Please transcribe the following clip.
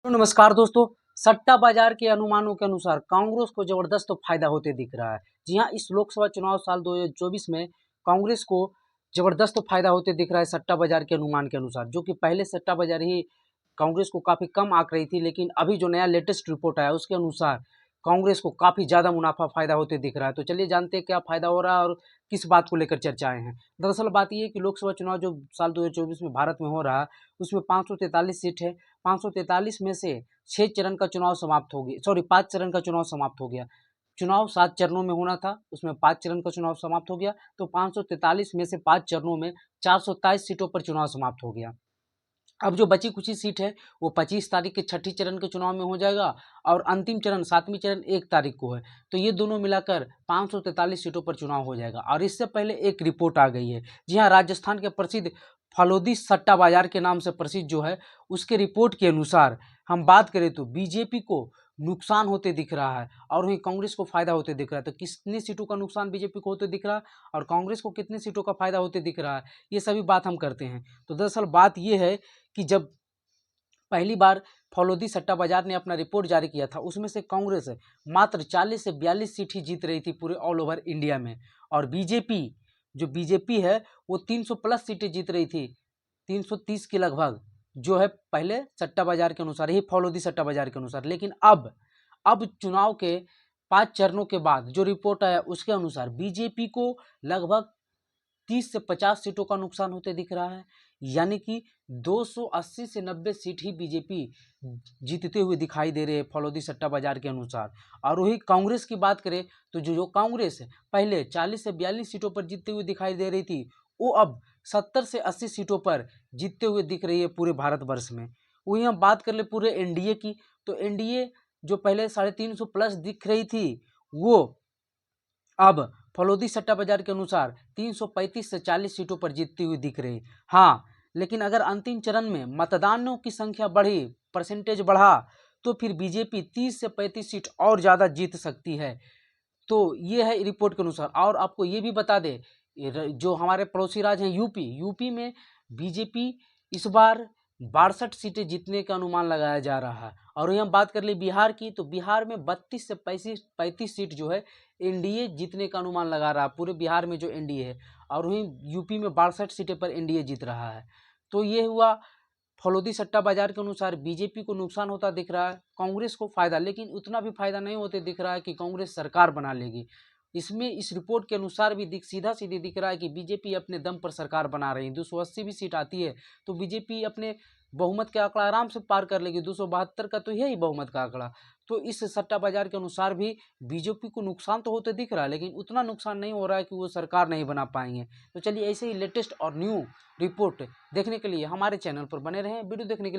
तो नमस्कार दोस्तों। सट्टा बाजार के अनुमानों के अनुसार कांग्रेस को जबरदस्त फायदा होते दिख रहा है। जी हां, इस लोकसभा चुनाव साल 2024 में कांग्रेस को जबरदस्त फायदा होते दिख रहा है सट्टा बाजार के अनुमान के अनुसार, जो कि पहले सट्टा बाजार ही कांग्रेस को काफी कम आंक रही थी, लेकिन अभी जो नया लेटेस्ट रिपोर्ट आया उसके अनुसार कांग्रेस को काफी ज्यादा मुनाफा फायदा होते दिख रहा है। तो चलिए जानते हैं क्या फायदा हो रहा है और किस बात को लेकर चर्चाएं हैं। दरअसल बात यह है कि लोकसभा चुनाव जो साल 2024 में भारत में हो रहा है उसमें 543 सीट है। 543 में से 6 चरण का चुनाव समाप्त हो गया, 5 चरण का चुनाव समाप्त हो गया। चुनाव 7 चरणों में होना था, उसमें 5 चरण का चुनाव समाप्त हो गया। तो 543 में से 5 चरणों में 423 सीटों पर चुनाव समाप्त हो गया। अब जो बची कुछ सीट है वो 25 तारीख के छठी चरण के चुनाव में हो जाएगा और अंतिम चरण 7वीं चरण 1 तारीख को है। तो ये दोनों मिलाकर 543 सीटों पर चुनाव हो जाएगा। और इससे पहले एक रिपोर्ट आ गई है। जी हाँ, राजस्थान के प्रसिद्ध फलोदी सट्टा बाजार के नाम से प्रसिद्ध जो है उसके रिपोर्ट के अनुसार हम बात करें तो बीजेपी को नुकसान होते दिख रहा है और वहीं कांग्रेस को फायदा होते दिख रहा है। तो कितनी सीटों का नुकसान बीजेपी को होते दिख रहा है और कांग्रेस को कितनी सीटों का फायदा होते दिख रहा है, ये सभी बात हम करते हैं। तो दरअसल बात यह है कि जब पहली बार फलोदी सट्टा बाजार ने अपना रिपोर्ट जारी किया था उसमें से कांग्रेस मात्र 40 से 42 सीट ही जीत रही थी पूरे ऑल ओवर इंडिया में। और बीजेपी है वो 300 प्लस सीटें जीत रही थी, 330 के लगभग, जो है पहले सट्टा बाजार के अनुसार, यही फलोदी सट्टा बाजार के अनुसार। लेकिन अब चुनाव के 5 चरणों के बाद जो रिपोर्ट आया उसके अनुसार बीजेपी को लगभग 30 से 50 सीटों का नुकसान होते दिख रहा है। यानी कि 280 से 90 सीट ही बीजेपी जीतते हुए दिखाई दे रहे हैं फलोदी सट्टा बाजार के अनुसार। और वही कांग्रेस की बात करें तो जो कांग्रेस है पहले 40 से 42 सीटों पर जीतते हुए दिखाई दे रही थी, वो अब 70 से 80 सीटों पर जीतते हुए दिख रही है पूरे भारतवर्ष में। वही हम बात कर ले पूरे एनडीए की, तो एनडीए जो पहले 350 प्लस दिख रही थी वो अब फलोदी सट्टा बाजार के अनुसार 335 से 40 सीटों पर जीतती हुई दिख रही। हाँ, लेकिन अगर अंतिम चरण में मतदानों की संख्या बढ़ी, परसेंटेज बढ़ा, तो फिर बीजेपी 30 से 35 सीट और ज़्यादा जीत सकती है। तो ये है रिपोर्ट के अनुसार। और आपको ये भी बता दें, जो हमारे पड़ोसी राज्य हैं यूपी में बीजेपी इस बार 62 सीटें जीतने का अनुमान लगाया जा रहा है। और वही हम बात कर ले बिहार की, तो बिहार में 32 से 35 सीट जो है एनडीए जीतने का अनुमान लगा रहा है पूरे बिहार में जो एनडीए है। और वहीं यूपी में 62 सीटें पर एनडीए जीत रहा है। तो ये हुआ फलोदी सट्टा बाजार के अनुसार बीजेपी को नुकसान होता दिख रहा है, कांग्रेस को फायदा, लेकिन उतना भी फायदा नहीं होते दिख रहा है कि कांग्रेस सरकार बना लेगी। इसमें इस रिपोर्ट के अनुसार भी सीधा सीधे दिख रहा है कि बीजेपी अपने दम पर सरकार बना रही है। 280 भी सीट आती है तो बीजेपी अपने बहुमत का आंकड़ा आराम से पार कर लेगी। 272 का तो यही बहुमत का आंकड़ा। तो इस सट्टा बाजार के अनुसार भी बीजेपी को नुकसान तो होते दिख रहा है, लेकिन उतना नुकसान नहीं हो रहा है कि वो सरकार नहीं बना पाएंगे। तो चलिए ऐसे ही लेटेस्ट और न्यू रिपोर्ट देखने के लिए हमारे चैनल पर बने रहें। वीडियो देखने के लिए